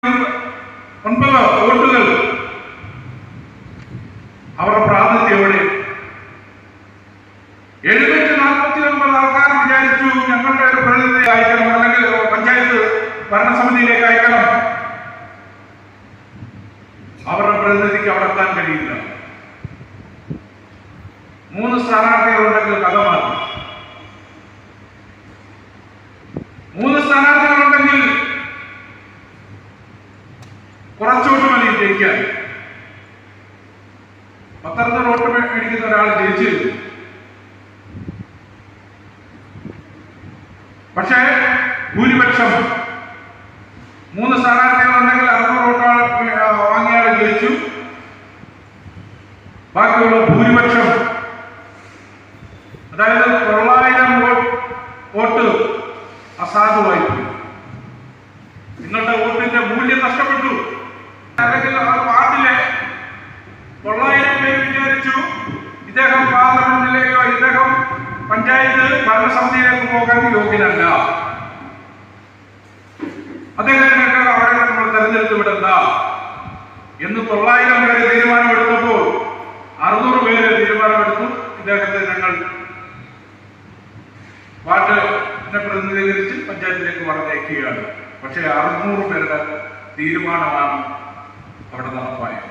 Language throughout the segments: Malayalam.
വോട്ടുകൾ അവരുടെ പ്രാതിനിധ്യം എവിടെ? 749 ആൾക്കാർ വിചാരിച്ചു ഞങ്ങളുടെ ഒരു പ്രതിനിധി അയക്കണം, അല്ലെങ്കിൽ പഞ്ചായത്ത് ഭരണസമിതിയിലേക്ക് അയക്കണം. അവരുടെ പ്രതിനിധിക്ക് അവിടെ എത്താൻ കഴിയില്ല. 3 സ്ഥാനാർത്ഥികളുണ്ടെങ്കിൽ കഥ മാറി. 3 സ്ഥാനാർത്ഥികളുണ്ടെങ്കിൽ കുറച്ചോട്ട് മതി ജയിക്കാൻ. 10 വോട്ട് മേടിക്കുന്ന ഒരാൾ ജയിച്ചിരുന്നു. പക്ഷേ ഭൂരിപക്ഷം 3 സ്ഥാനാർത്ഥികളുണ്ടെങ്കിൽ 600 വോട്ട് വാങ്ങിയാൽ ജയിച്ചു. ബാക്കിയുള്ള ഭൂരിപക്ഷം, അതായത് 900 വോട്ട് അസാധുവായി. നിങ്ങളുടെ വോട്ടിന്റെ മൂല്യം നഷ്ടപ്പെട്ടു. അല്ലെങ്കിൽ വാർഡിലെ 900 പേര് വിചാരിച്ചു ഇദ്ദേഹം പാർലമെന്റിലേക്കോ ഇദ്ദേഹം പഞ്ചായത്ത് ഭരണസമിതിയിലേക്ക് പോകാൻ യോഗ്യനല്ല, അദ്ദേഹത്തിനൊക്കെ അവിടെ നമ്മൾ തെരഞ്ഞെടുത്ത് വിടണ്ട എന്ന് 900 പേര് തീരുമാനമെടുത്തപ്പോൾ 600 പേര് തീരുമാനമെടുത്തു ഇദ്ദേഹത്തെ ഞങ്ങൾ വാർഡിനെ പ്രതിനിധീകരിച്ച് പഞ്ചായത്തിലേക്ക് പറഞ്ഞയക്കുകയാണ്. പക്ഷേ 600 പേരുടെ തീരുമാനമാണ് അവിടെ നടപ്പായത്.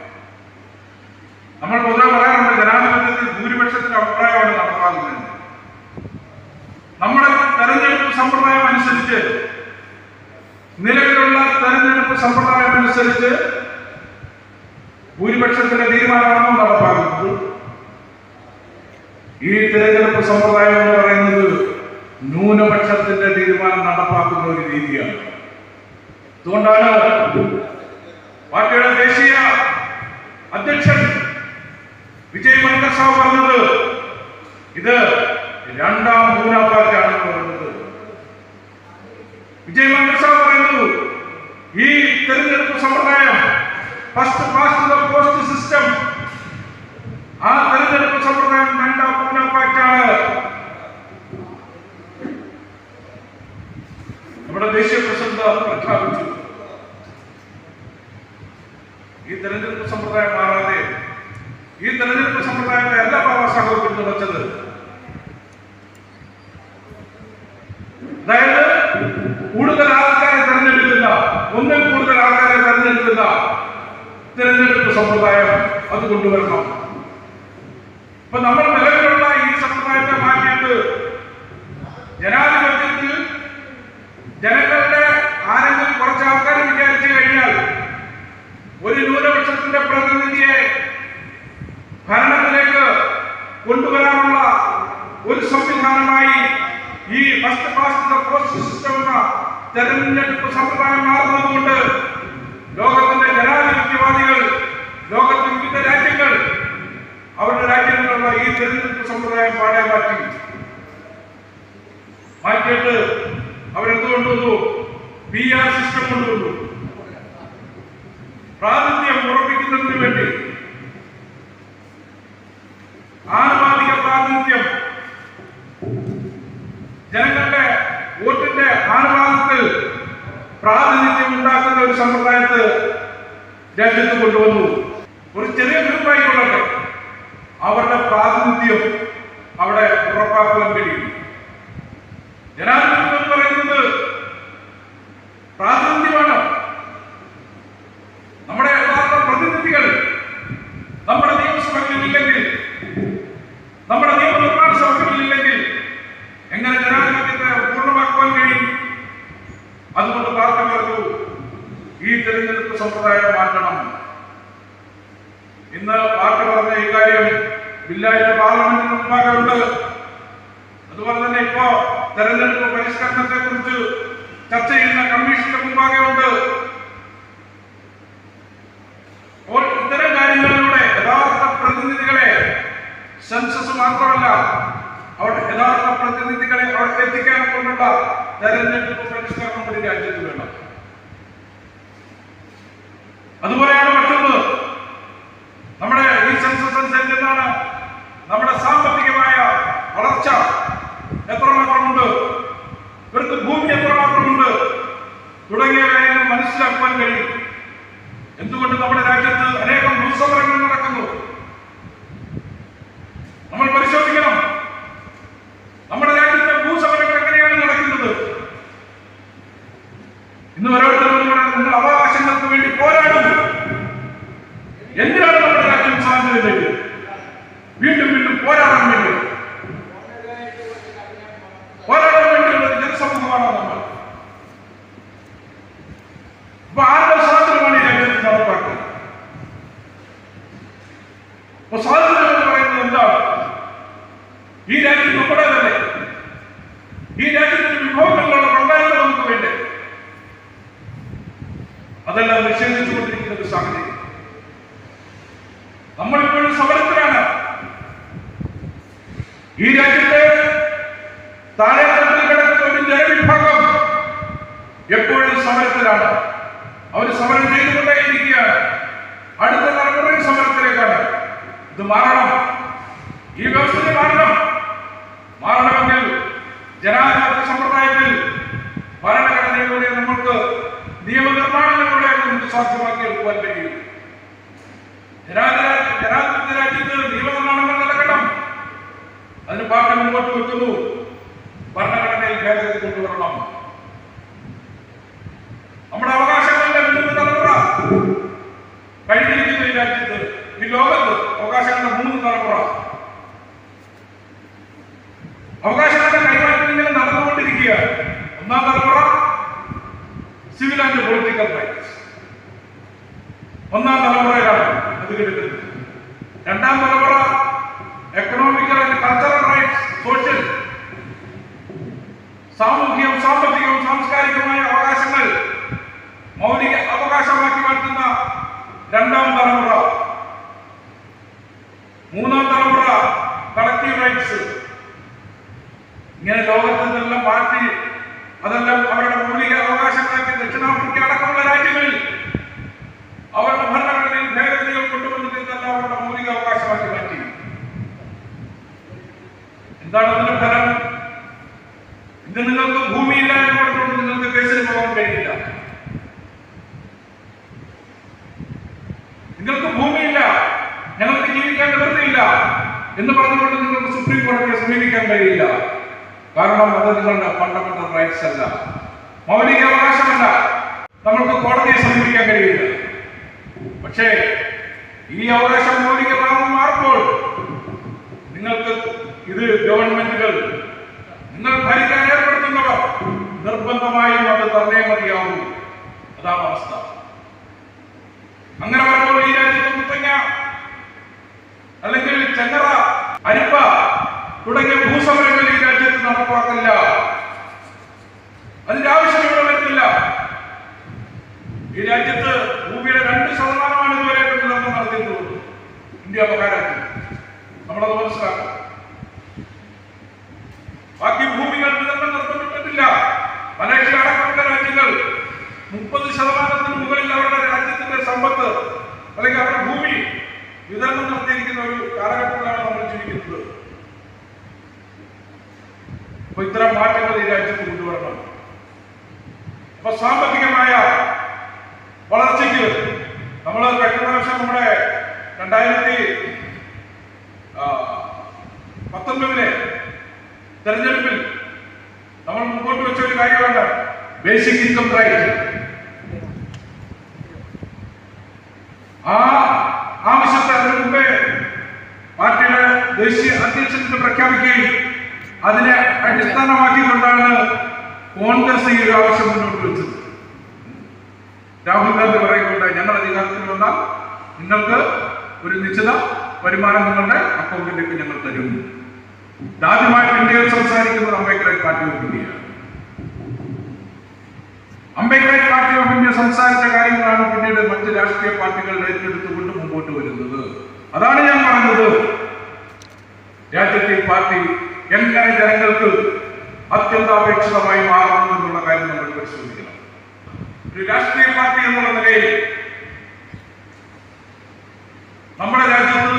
നമ്മൾ പൊതുവെ പറയാറുണ്ട് ജനാധിപത്യത്തിൽ ഭൂരിപക്ഷത്തിന്റെ അഭിപ്രായമാണ് നടപ്പാക്കുന്നത്. നമ്മുടെ തെരഞ്ഞെടുപ്പ് സമ്പ്രദായം അനുസരിച്ച്, നിലവിലുള്ള തെരഞ്ഞെടുപ്പ് സമ്പ്രദായം അനുസരിച്ച് ഭൂരിപക്ഷത്തിന്റെ തീരുമാനമാണ് നടപ്പാക്കുന്നത്. ഈ തെരഞ്ഞെടുപ്പ് സമ്പ്രദായം എന്ന് പറയുന്നത് ന്യൂനപക്ഷത്തിന്റെ തീരുമാനം നടപ്പാക്കുന്ന ഒരു രീതിയാണ്. അതുകൊണ്ടാണ് പാർട്ടിയുടെ ദേശീയ അധ്യക്ഷൻ വിജയ് മങ്കസാവ് പറഞ്ഞത് ഇത് 2ാം മൂന്നാപ്പാർട്ടിയാണെന്ന് പറയുന്നത്. വിജയ് മങ്കസാവ് പറയുന്നു ഈ തെരഞ്ഞെടുപ്പ് സമ്പ്രദായം first past the post system, ആ തെരഞ്ഞെടുപ്പ് സമ്പ്രദായം 2ാം മൂന്നാപ്പാർട്ടിയാണ്. നമ്മുടെ ദേശീയ പ്രസിഡന്റ് പ്രഖ്യാപിച്ചു ഈ തെരഞ്ഞെടുപ്പ് സമ്പ്രദായം മാറാതെ ഈ തെരഞ്ഞെടുപ്പ് സമ്പ്രദായത്തെ എല്ലാ ഭാഗവും പിന്തുണച്ചത്. അതായത് കൂടുതൽ ആൾക്കാരെ തെരഞ്ഞെടുക്കുന്ന, ഒന്നിൽ കൂടുതൽ ആൾക്കാരെ തെരഞ്ഞെടുക്കുന്ന തെരഞ്ഞെടുപ്പ് സമ്പ്രദായം അത് കൊണ്ടുവരണം. അപ്പൊ നമ്മൾ നിലവിലുള്ള ഈ സമ്പ്രദായത്തെ മാറ്റിയിട്ട് ജനാധിപത്യത്തിൽ ജനങ്ങളുടെ ആരെങ്കിലും കുറച്ച് ആൾക്കാർ വിചാരിച്ചു കഴിഞ്ഞാൽ ഒരു ന്യൂനപക്ഷത്തിന്റെ പ്രതിനിധിയെ ഭരണത്തിലേക്ക് കൊണ്ടുവരാനുള്ള ഒരു സംവിധാനമായി ഈ first past the post system എന്ന തെരഞ്ഞെടുപ്പ് സമ്പ്രദായം മാറുന്നതുകൊണ്ട് ലോകത്തിന്റെ ജനാധിപത്യവാദികൾ, ലോകത്തിന്റെ വിവിധ രാജ്യങ്ങൾ അവരുടെ രാജ്യങ്ങളിലുള്ള ഈ തെരഞ്ഞെടുപ്പ് സമ്പ്രദായം പാടെ മാറ്റിയിട്ട് അവരെന്തുകൊണ്ടുവന്നു? PR സിസ്റ്റം കൊണ്ടുവന്നു. പ്രാതിനിധ്യം ഉറപ്പിക്കുന്നതിന് വേണ്ടി ആനുപാതിക പ്രാതിനിധ്യം, ജനങ്ങളുടെ വോട്ടിന്റെ ആനുപാതികത്തിൽ പ്രാതിനിധ്യം ഉണ്ടാക്കുന്ന ഒരു സമ്പ്രദായത്തെ രാജ്യത്ത് കൊണ്ടുവന്നു. ഒരു ചെറിയ ഗ്രൂപ്പായിക്കൊള്ളട്ടെ, അവരുടെ പ്രാതിനിധ്യം അവിടെ ഉറപ്പാക്കാൻ കഴിയും. ജനാധിപത്യം എന്ന് പറയുന്നത് പ്രാതിനിധ്യമാണ്. നമ്മുടെ യഥാർത്ഥ പ്രതിനിധികൾ നമ്മുടെ നിയമസഭകളിലില്ലെങ്കിൽ, നമ്മുടെ നിയമനിർമ്മാണ സഭകളിലില്ലെങ്കിൽ എങ്ങനെ ജനാധിപത്യത്തെ പൂർണ്ണമാക്കുവാൻ കഴിയും? അതുകൊണ്ട് പാർട്ടി പറഞ്ഞു ഈ തെരഞ്ഞെടുപ്പ് സമ്പ്രദായം മാറ്റണം. ഇന്ന് പാർട്ടി പറഞ്ഞ ഇക്കാര്യം ബില്ലായിട്ട് പാർലമെന്റിന് മുമ്പാകെ ഉണ്ട്. അതുപോലെ തന്നെ ഇപ്പോ തെരഞ്ഞെടുപ്പ് പരിഷ്കരണത്തെ കുറിച്ച് ചർച്ച ചെയ്യുന്ന കമ്മീഷന്റെ മുമ്പാകെ ഉണ്ട്. അപ്പോൾ ഇത്തരം കാര്യങ്ങളിലൂടെ യഥാർത്ഥ പ്രതിനിധികളെ, സെൻസസ് മാത്രമല്ല, അവിടെ യഥാർത്ഥ പ്രതിനിധികളെ അവിടെ എത്തിക്കാൻ കൊണ്ടുള്ള തെരഞ്ഞെടുപ്പ് പരിഷ്കരണം ഒരു രാജ്യത്ത് വേണം. അതുപോലെയാണ് മറ്റൊന്ന്, നമ്മുടെ ഈ സെൻസസ് അനുസരിച്ച് എന്താണ് നമ്മുടെ സാമ്പത്തികമായ വളർച്ച എത്രമാത്രമുണ്ട്, ഇവർക്ക് ഭൂമി എത്രമാത്രമുണ്ട് തുടങ്ങിയ കാര്യങ്ങൾ മനസ്സിലാക്കുവാൻ കഴിയും. എന്തുകൊണ്ട് നമ്മുടെ രാജ്യത്ത് അനേകം ഭൂസമരങ്ങൾ നടക്കുന്നു? നമ്മൾ പരിശോധിക്കണം. നമ്മുടെ രാജ്യത്തെ ഭൂസമരങ്ങൾ എങ്ങനെയാണ് നടക്കുന്നത്? ഇന്ന് ഓരോരുത്തരും നിങ്ങൾ അവകാശങ്ങൾക്ക് വേണ്ടി പോരാടും. എന്തിനാണ് നമ്മുടെ രാജ്യം സ്വാതന്ത്ര്യം നേടിയത്? വീണ്ടും വീണ്ടും പോരാടാൻ വേണ്ടി, പോരാടാൻ വേണ്ടിയുള്ള ജനസമൂഹമാണ് നമ്മൾ. അപ്പൊ ആരുടെ സ്വാതന്ത്ര്യമാണ് ഈ രാജ്യത്ത് നടപ്പാക്കുന്നത്? അപ്പൊ സ്വാതന്ത്ര്യം എന്ന് പറയുന്നത് എന്താണ്? ഈ രാജ്യം നമ്മുടേതല്ലേ? ഈ രാജ്യത്തിന്റെ വിഭവങ്ങളിലുള്ള പങ്കാളിത്തം നമുക്ക് വേണ്ടേ? അതെല്ലാം നിഷേധിച്ചുകൊണ്ടിരിക്കുന്ന ഒരു സാഹചര്യം. നമ്മളിപ്പോഴും സമരത്തിലാണ്. ഈ രാജ്യത്തെ താഴെത്തട്ടിൽ കിടക്കുന്ന ഒരു ജനവിഭാഗം എപ്പോഴും സമരത്തിലാണ്. അവർ സമരം ചെയ്തുകൊണ്ടേയിരിക്കുകയാണ്. അടുത്ത തലമുറയും സമരത്തിലേക്കാണ്. ഇത് മാറണം. ഈ വ്യവസ്ഥ മാറണമെങ്കിൽ ജനാധിപത്യ സമ്പ്രദായത്തിൽ ഭരണഘടനയിലൂടെ നമുക്ക് നിയമനിർമ്മാണങ്ങളിലൂടെ നമുക്ക് സാധ്യമാക്കി എടുക്കുവാൻ കഴിയും. ജനാധിപത്യ രാജ്യത്ത് നിയമനിർമ്മാണങ്ങൾ നടക്കണം. അതിന് പാർട്ടി മുമ്പോട്ട് വെക്കുന്നു. ഭരണഘടനയിൽ ഭേദഗതി കൊണ്ടുവരണം. നമ്മുടെ അവകാശങ്ങളുടെ 3 തലമുറ കഴിഞ്ഞിരിക്കുന്ന ഈ രാജ്യത്ത്, ഈ ലോകത്ത് അവകാശങ്ങളുടെ 3 തലമുറ, അവകാശങ്ങളുടെ കൈമാറ്റം ഇങ്ങനെ നടന്നുകൊണ്ടിരിക്കുകയാണ്. 1ാം തലമുറ സിവിൽ ആൻഡ് പൊളിറ്റിക്കൽ റൈറ്റ്സ്, 1ാം തലമുറയിലാണ് അത് കിട്ടുന്നത്. 2ാം തലമുറ economical and cultural rights, social, സാമൂഹികവും സാമ്പത്തികവും സാംസ്കാരികമായ അവകാശങ്ങൾ മൗലിക അവകാശമാക്കി മാറ്റുന്ന 2ാം തലമുറ. 3ാം തലമുറ കളക്റ്റീവ് റൈറ്റ്സ്. ഇങ്ങനെ ലോകത്തിൽ നിന്നെല്ലാം മാറ്റി അതെല്ലാം അവരുടെ മൗലിക അവകാശങ്ങളാക്കി ദക്ഷിണാഫ്രിക്ക അടക്കമുള്ള രാജ്യങ്ങളിൽ അവരുടെ ഭരണഘടനയിൽ ഭേദഗതികൾ കൊണ്ടുവന്നിട്ട് ഇതെല്ലാം അവരുടെ മൗലിക അവകാശമാക്കി മാറ്റി. എന്താണ് അതിന്റെ ഫലം? ഇന്ന് നിങ്ങൾക്ക് ഭൂമിയില്ല എന്ന് പറഞ്ഞുകൊണ്ട് നിങ്ങൾക്ക് കേസിന് പോകാൻ കഴിയില്ല. നിങ്ങൾക്ക് ഭൂമിയില്ല, ഞങ്ങൾക്ക് ജീവിക്കാൻ നിവൃത്തിയില്ല എന്ന് പറഞ്ഞുകൊണ്ട് നിങ്ങൾക്ക് സുപ്രീം കോടതിയെ സമീപിക്കാൻ കഴിയില്ല. കാരണം അത് നിങ്ങളുടെ ഫണ്ടമെന്റൽ റൈറ്റ്സ് അല്ല, മൗലിക അവകാശമല്ല. നമ്മൾക്ക് കോടതിയെ സമീപിക്കാൻ കഴിയില്ല. പക്ഷേ ഈ അവകാശം മൗലികമാണെന്ന് മാറുമ്പോൾ നിങ്ങൾക്ക് ഇത് ഗവൺമെന്റുകൾ, നിങ്ങൾ ഭരിക്കാൻ ഏർപ്പെടുത്തുന്നവർ നിർബന്ധമായും അത് തന്നേ മതിയാവും. അതാണ് അവസ്ഥ. അങ്ങനെ വരുമ്പോൾ ഈ രാജ്യത്ത് മുത്തങ്ങ അല്ലെങ്കിൽ ചെങ്ങറ, അരിപ്പ തുടങ്ങിയ ഭൂസമരങ്ങൾ ഈ രാജ്യത്ത് നടപ്പാക്കില്ല. അതിന്റെ ആവശ്യം ഇവിടെ വരുന്നില്ല. ഈ രാജ്യത്ത് ഭൂമിയുടെ 2% ഇതുവരെ വിതരണം നടത്തിയിട്ടുള്ളത് ഇന്ത്യ മഹാരാജ്യം. നമ്മളത് മനസ്സിലാക്കാം. ബാക്കി ഭൂമികൾ വിതരണം നടത്തപ്പെട്ടിട്ടില്ല. മലേഷ്യ അടക്കമുള്ള രാജ്യങ്ങൾ 30% മുകളിൽ അവരുടെ രാജ്യത്തിന്റെ സമ്പത്ത് അല്ലെങ്കിൽ അവരുടെ ഭൂമി വിതരണം നടത്തിയിരിക്കുന്ന ഒരു കാലഘട്ടത്തിലാണ് നമ്മൾ ജീവിക്കുന്നത്. അപ്പൊ ഇത്തരം മാറ്റങ്ങൾ ഈ രാജ്യത്ത് കൊണ്ടുവരണം. അപ്പൊ സാമ്പത്തികമായ വളർച്ചയ്ക്ക് നമ്മൾ കഴിഞ്ഞ പ്രാവശ്യം നമ്മുടെ 2019 തെരഞ്ഞെടുപ്പിൽ നമ്മൾ മുമ്പോട്ട് വെച്ച ഒരു കാര്യമാണ് ബേസിക് ഇൻകം റൈറ്റ്. ആ ആവശ്യത്തെ അതിനു മുമ്പേ പാർട്ടിയുടെ ദേശീയ അധ്യക്ഷൻ പ്രഖ്യാപിക്കുകയും അതിനെ അടിസ്ഥാനമാക്കിക്കൊണ്ടാണ് കോൺഗ്രസ് ഈ ഒരു ആവശ്യം മുന്നോട്ട് വെച്ചത്. രാഹുൽ ഗാന്ധി പറയുന്നുണ്ട്, ഞങ്ങൾ അധികാരത്തിൽ വന്നാൽ നിങ്ങൾക്ക് ഒരു നിശ്ചിത വരുമാനം നിങ്ങളുടെ അക്കൗണ്ടിലേക്ക് ഞങ്ങൾ തരും. ആദ്യമായിട്ട് ഇന്ത്യയിൽ സംസാരിക്കുന്നത് അംബേദ്കർ പാർട്ടി ഓഫ് ഇന്ത്യയാണ്. അംബേദ്കർ പാർട്ടി ഓഫ് ഇന്ത്യ സംസാരിച്ച കാര്യങ്ങളാണ് പിന്നീട് മറ്റ് രാഷ്ട്രീയ പാർട്ടികൾ ഏറ്റെടുത്തുകൊണ്ട് മുമ്പോട്ട് വരുന്നത്. അതാണ് ഞാൻ പറഞ്ഞത്, രാജ്യത്തെ പാർട്ടി എങ്ങനെ ജനങ്ങൾക്ക് അത്യന്താപേക്ഷിതമായി മാറുന്നു എന്നുള്ള കാര്യം നമ്മൾ പരിശോധിക്കണം. ഒരു രാഷ്ട്രീയ പാർട്ടി എന്നുള്ള നിലയിൽ നമ്മുടെ രാജ്യത്ത്